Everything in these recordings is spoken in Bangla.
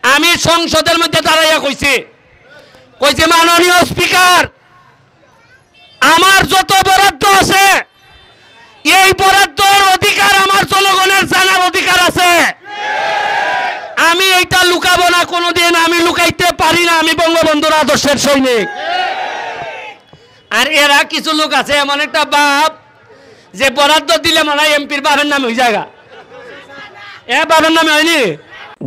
আমি সংসদের মধ্যে দাঁড়াইয়া কইছি মাননীয় স্পিকার, আমার যত বরাদ্দ আছে এই বরাদ্দর অধিকার আমার জনগণের জানার অধিকার আছে। আমি এইটা লুকাবো না কোনোদিন, আমি লুকাইতে পারি না। আমি বঙ্গবন্ধুর আদর্শের সৈনিক। আর এরা কিছু লোক আছে এমন একটা বাপ যে বরাদ্দ দিলে মনে হয় এমপির বাবার নামে হয়ে জায়গা, বাবার নামে হয়নি।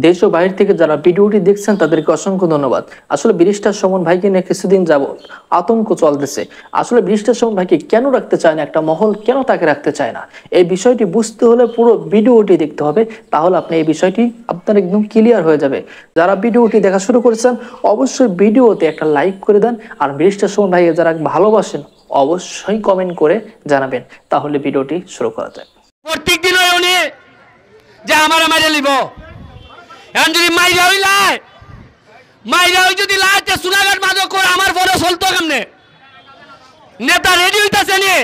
দেশ ও বাইরে থেকে যারা ভিডিওটি দেখছেন তাদেরকে অসংখ্য ধন্যবাদ। আসলে ব্যারিস্টার সুমন ভাইকে নিয়ে কিছুদিন যাবত আতঙ্ক চলতেছে। আসলে ব্যারিস্টার সুমন ভাইকে কেন রাখতে চায় না, একটা মহল কেন তাকে রাখতে চায় না, এই বিষয়টি বুঝতে হলে পুরো ভিডিওটি দেখতে হবে। তাহলে আপনি এই বিষয়টি আপনার একদম ক্লিয়ার হয়ে যাবে। যারা ভিডিওটি দেখা শুরু করেছেন অবশ্যই ভিডিওতে একটা লাইক করে দেন। আর ব্যারিস্টার সুমন ভাইকে যারা ভালোবাসেন অবশ্যই কমেন্ট করে জানাবেন। তাহলে ভিডিওটি শুরু করা যায়। প্রত্যেক দিন উনি যে আমার মাইরে লিব, এখন যদি মাইরা হইলায় মাইরা হই যদি লাইতে সুনাঘাট মাদক করে আমার ফলে চলতো কেমনে? নেতা রেডি হইতেছে নি,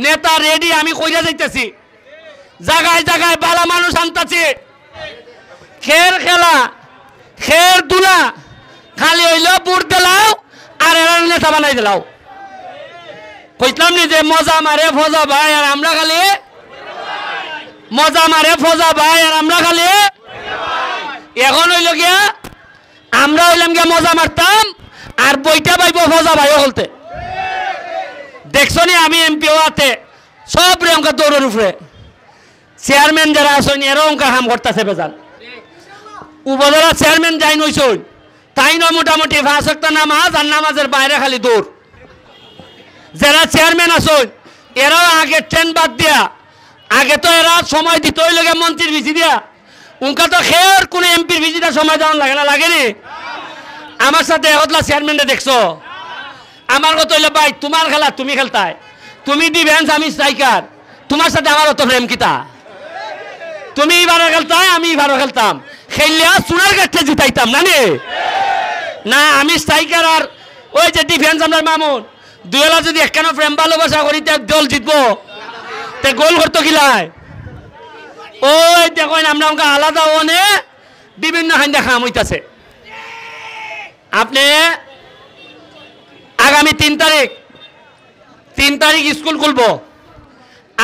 নেতা রেডি। আমি কইরা যাইতেছি জায়গায় জায়গায় বালা মানুষ আনতাছি, খের খেলা খের দুলা খালি হইল বুট দিলাও আর এরা নেতা বানাই দিলাও। কইতাম নি যে মজা মারে ফজা ভাই আর আমরা খালি মজা মারে ফজা ভাই আর আমরা খালি। এখন হইল গিয়া আমরা হইলাম গিয়া মজা মারতাম আর বইটা পাইব ফজা ভাইও বলতে। দেখছো নি আমি এমপিও আতে সব রে অঙ্কা দৌড়ের উপরে চেয়ারম্যান যারা আসেন এরও অঙ্কা হাম করতেছে বেজান। উপজেলা চেয়ারম্যান যাই নইছই তাই না মোটামুটি 5 ওয়াক্ত নামাজ আর নামাজের বাইরে খালি দৌড়। যারা চেয়ারম্যান আসেন এরাও আগে ট্রেন বাদ দিয়া, আগে তো এরা সময় দিত ওই লোকে মন্ত্রীর ভিজি দিয়া, উনকা তো খের কোন এমপির ভিজিটা সময় দেওয়ান লাগে না, লাগেনি? আমার সাথে এতলা চেয়ারম্যানটা দেখছো, আমার কথা হইলে ভাই তোমার খেলা তুমি খেলতায়, তুমি ডিফেন্স আমি স্ট্রাইকার, তোমার সাথে আমার অত প্রেম কিতা? তুমি এবারও খেলতায় আমি এবারও খেলতাম, খেললিয়া সোনার গাছটা জিতাইতাম না নে? না আমি স্ট্রাইকার আর ওই যে ডিফেন্স আমার মামুন দুয়েলা যদি একখান প্রেম ভালোবাসা করি দল জিতবো, তে গোল করতো কিলায়? ওই দেখেন আমরা ওকে আলাদা ওনে বিভিন্ন হাইন্দা খাম হইতাছে। আপনি আগামী 3 তারিখ স্কুল খুলবো,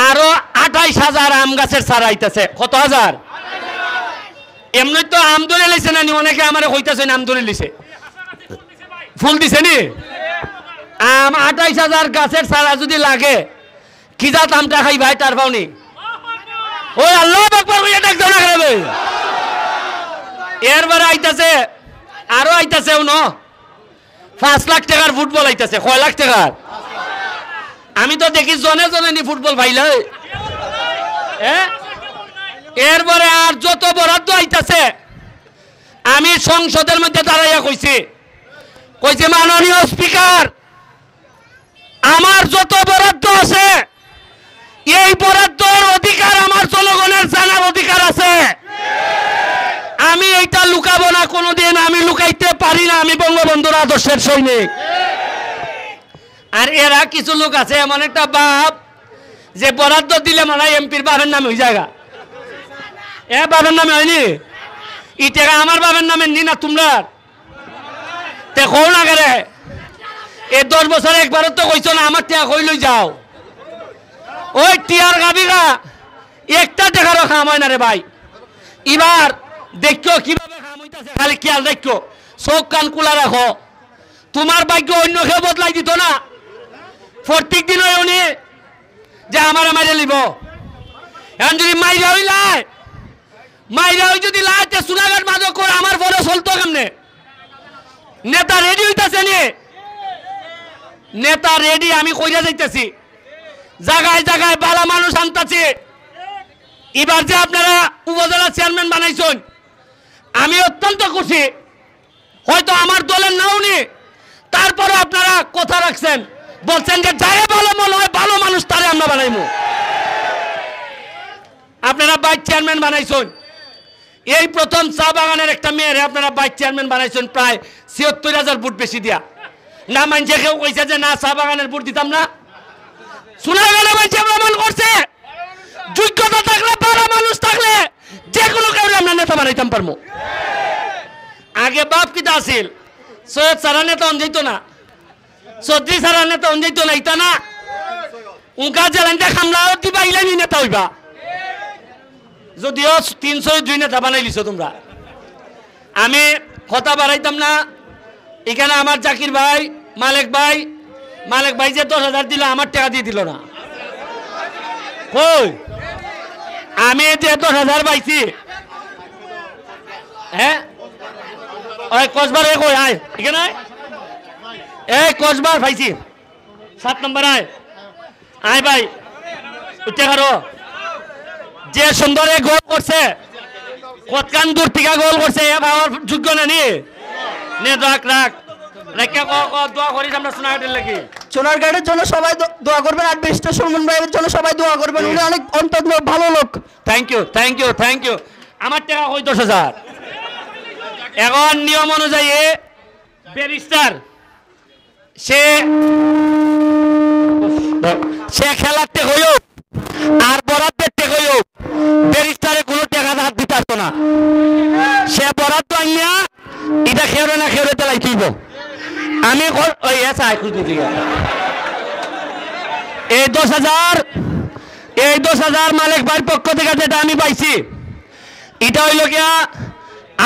আরো 28,000 আম গাছের চারা আইতাছে। কত হাজার? এমনি তো আম ধরে লিছে না, অনেকে আমার হইতাছে আম ধরে লিছে, ফুল দিছে নি আম। 28,000 গাছের চারা যদি লাগে কি জাত আমটা খাই ভাই তার পাওনি? ওই আল্লাহ আকবার কইয়া ডাক দাও না খাবে। এরবারে আইতাছে আরো আইতাছে 5 লাখ টাকার ফুটবল আইতাছে। কয় লাখ টাকার? আমি তো দেখি জনে জনে নি ফুটবল ভাইলে। এরপরে আর যত বরাদ্দ আইতাছে আমি সংসদের মধ্যে দাঁড়াইয়া কইছি মাননীয় স্পিকার, আমার যত বরাদ্দ আছে এই বরাদ্দর অধিকার আমার জনগণের জানার অধিকার আছে। আমি এইটা লুকাবো না কোনোদিন, আমি লুকাইতে পারি না। আমি বঙ্গবন্ধুর আদর্শের সৈনিক। আর এরা কিছু লোক আছে এমন একটা বাপ যে বরাদ্দ দিলে মনে হয় এমপির বাবার নামে হয়ে জায়গা, বাবার নামে হয়নি। ই টাকা আমার বাবার নামে নি না তোমরা দেখো না করে। এই 10 বছর একবারও তো কইছো না আমার টাকা কই লই যাও। ওই টিয়ার গাবিগা একটা টাকারও খাম হয় না রে ভাই। এবার দেখো কিভাবে খাম হইতাছে, খালি খেয়াল দেখো, চোখ কান খোলা রাখো। তোমার ভাগ্য অন্য কেউ বদলাই দিত না। প্রত্যেক দিন উনি যে আমার মাইরে লিব, এখন যদি মাইরা হইলায় মাইরা হই যদি লাইতে সুনাঘাট মাদক করে আমার ফলে চলতো কেমনে? নেতা রেডি হইতাছে নি, নেতা রেডি। আমি কইরা যাইতেছি জায়গায় জায়গায় বালা মানুষ আনতাছি। এবার যে আপনারা উপজেলা চেয়ারম্যান বানাইছেন আমি অত্যন্ত খুশি। হয়তো আমার দলের নাও নি, তারপরে আপনারা কথা রাখছেন, বলছেন যে যাই ভালো মনে হয় ভালো মানুষ তারে আমরা বানাইমু। আপনারা ভাইস চেয়ারম্যান বানাইছেন, এই প্রথম চা বাগানের একটা মেয়ের আপনারা ভাইস চেয়ারম্যান বানাইছেন প্রায় ৭৬,০০০ ভোট বেশি দিয়া। না মানছে কেউ কইছে যে না চা বাগানের ভোট দিতাম না। শোনা গেল মানছে প্রমাণ করছে যোগ্যতা থাকলে ভালো মানুষ থাকলে যে কোনো কাউরে আমরা নেতা বানাইতাম পারবো। আগে বাপ কিতা আছিল, সৈয়দ সারা নেতা অঞ্জাইতো না, চৌধুরী সারা নেতা অঞ্জাইতো না, ইতা না উনকা জেলাইতে খামলাও দিবা ইলানি নেতা হইবা। যদিও 302 নেতা বানাই লিছো তোমরা, আমি কথা বাড়াইতাম না। এখানে আমার জাকির ভাই, মালিক ভাই যে 10,000 দিল, আমার টাকা দিয়ে দিল না। কই আমি যে 10,000 পাইছি, হ্যাঁ ওই কসবার কই আয় এখানে, এই কসবার পাইছি 7 নম্বর আয় ভাই উঠে খারো। যে সুন্দরে গোল করছে, কতকান দূর থেকে গোল করছে, এ ভাবার যোগ্য না নি নে রাখ রেখে দোয়া করিস আমরা সোনাঘাটের লাগি। সোনারঘাটের জন্য সবাই দোয়া করবেন, আর ব্যারিস্টার সলমন ভাইয়ের জন্য সবাই দোয়া করবেন, উনি অনেক অন্তত ভালো লোক। Thank you. আমার টাকা কই 10,000। এখন নিয়ম অনুযায়ী ব্যারিস্টার সে খেলাতে হইও আর বরাদ্দের টেক হইও, ব্যারিস্টারে কোনো টাকা হাত দিতে আসতো না। সে বরাদ্দ আনিয়া এটা খেয়ে না খেয়ে তেলাই তুইব। আমি ওই এই 10,000 মালিক ভাইয়ের পক্ষ থেকে যেটা আমি পাইছি, এটা হইল গিয়া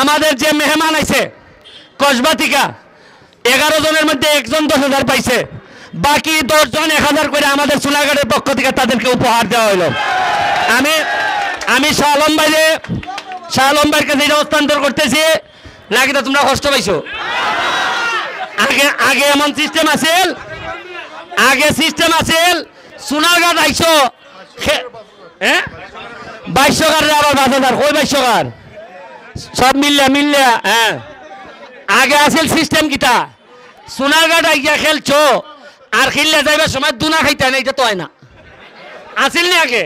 আমাদের যে মেহমান আছে কসবা থেকে 11 জনের মধ্যে একজন 10,000 পাইছে, বাকি 10 জন 1,000 করে আমাদের সোনাঘাটের পক্ষ থেকে তাদেরকে উপহার দেওয়া হইল। আমি শাহ আলম ভাইয়ের কাছে এটা হস্তান্তর করতেছি। লাগিটা তোমরা কষ্ট পাইছো। আগে এমন সিস্টেম আছিল, সোনারঘাট আইসো 2200 কার আবার 5,000 কই 2200 কার সব মিললে হ্যাঁ। আগে আছিল সিস্টেম কিতা, সোনারঘাট আইয়া খেলছো আর খেললে যাইবার সময় দুনা খাইতে না, এটা তো হয় না। আছিল নি আগে?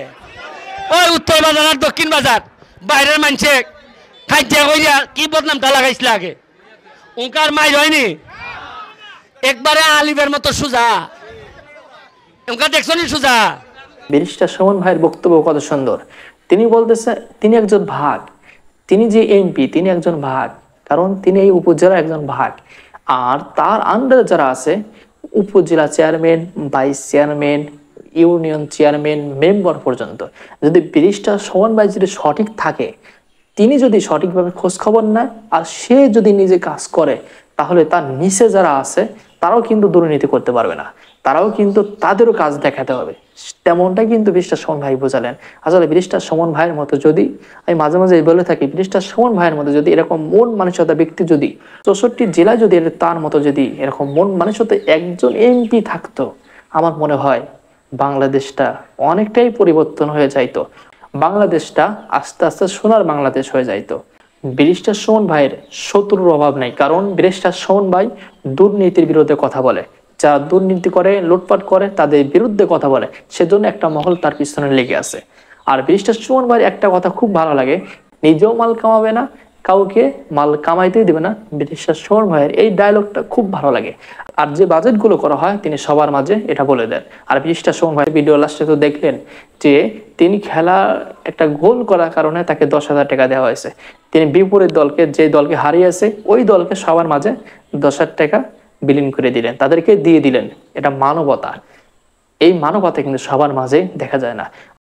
ওই উত্তর বাজার আর দক্ষিণ বাজার বাইরের মানুষে খাইতে কইয়া কি বদনামটা লাগাইছিল আগে, উনকার মাইর হয়নি একবারে আলিবের মতো সুজা। উনকা দেখছো নি সুজা? ব্যারিস্টার সুমন ভাইয়ের বক্তব্য কত সুন্দর। তিনি বলতেছে তিনি একজন ভাগ, তিনি যে এমপি তিনি একজন ভাগ, কারণ তিনি এই উপজেলার একজন ভাগ। আর তার আন্ডারে যারা আছে উপজেলা chairman, vice chairman, union chairman, member পর্যন্ত, যদি ব্যারিস্টার সুমন ভাই যদি সঠিক থাকে, তিনি যদি সঠিকভাবে খোঁজ খবর নেয় আর সে যদি নিজে কাজ করে, তাহলে তার নিচে যারা আছে তারাও কিন্তু দুর্নীতি করতে পারবে না, তারাও কিন্তু তাদেরও কাজ দেখাতে হবে। তেমনটা কিন্তু ব্যারিস্টার সুমন ভাই বোঝালেন। আসলে ব্যারিস্টার সুমন ভাইয়ের মতো যদি, আমি মাঝে মাঝে বলে থাকি, ব্যারিস্টার সুমন ভাইয়ের মতো যদি এরকম মন মানসিকতা ব্যক্তি যদি 64 জেলায় যদি তার মতো যদি এরকম মন মানসিকতা একজন এমপি থাকতো, আমার মনে হয় বাংলাদেশটা অনেকটাই পরিবর্তন হয়ে যাইতো। বাংলাদেশটা আস্তে আস্তে সোনার বাংলাদেশ হয়ে যাইতো। ব্যারিস্টার সুমন ভাইয়ের শত্রুর অভাব নেই, কারণ ব্যারিস্টার সুমন ভাই দুর্নীতির বিরুদ্ধে কথা বলে, যারা দুর্নীতি করে, লুটপাট করে, তাদের বিরুদ্ধে কথা বলে, সেজন্য একটা মহল তার পিছনে লেগে আছে। আর ব্যারিস্টার সুমন ভাইয়ের একটা কথা খুব ভালো লাগে, নিজেও মাল কামাবে না, কাউকে মাল কামাইতেই দেবে না। ব্যারিস্টার সুমন ভাইয়ের এই ডায়লগটা খুব ভালো লাগে। আর যে বাজেটগুলো করা হয় তিনি সবার মাঝে এটা বলে দেন। আর ব্যারিস্টার সুমন ভাই ভিডিও লাস্টে তো দেখলেন যে তিনি খেলা একটা গোল করার কারণে তাকে 10,000 টাকা দেওয়া হয়েছে। তিনি বিপরীত দলকে, যে দলকে হারিয়েছে ওই দলকে সবার মাঝে 10,000 টাকা বিলীন করে দিলেন, তাদেরকে দিয়ে দিলেন। এটা মানবতা। এই মানবতা কিন্তু সবার মাঝে দেখা যায় না।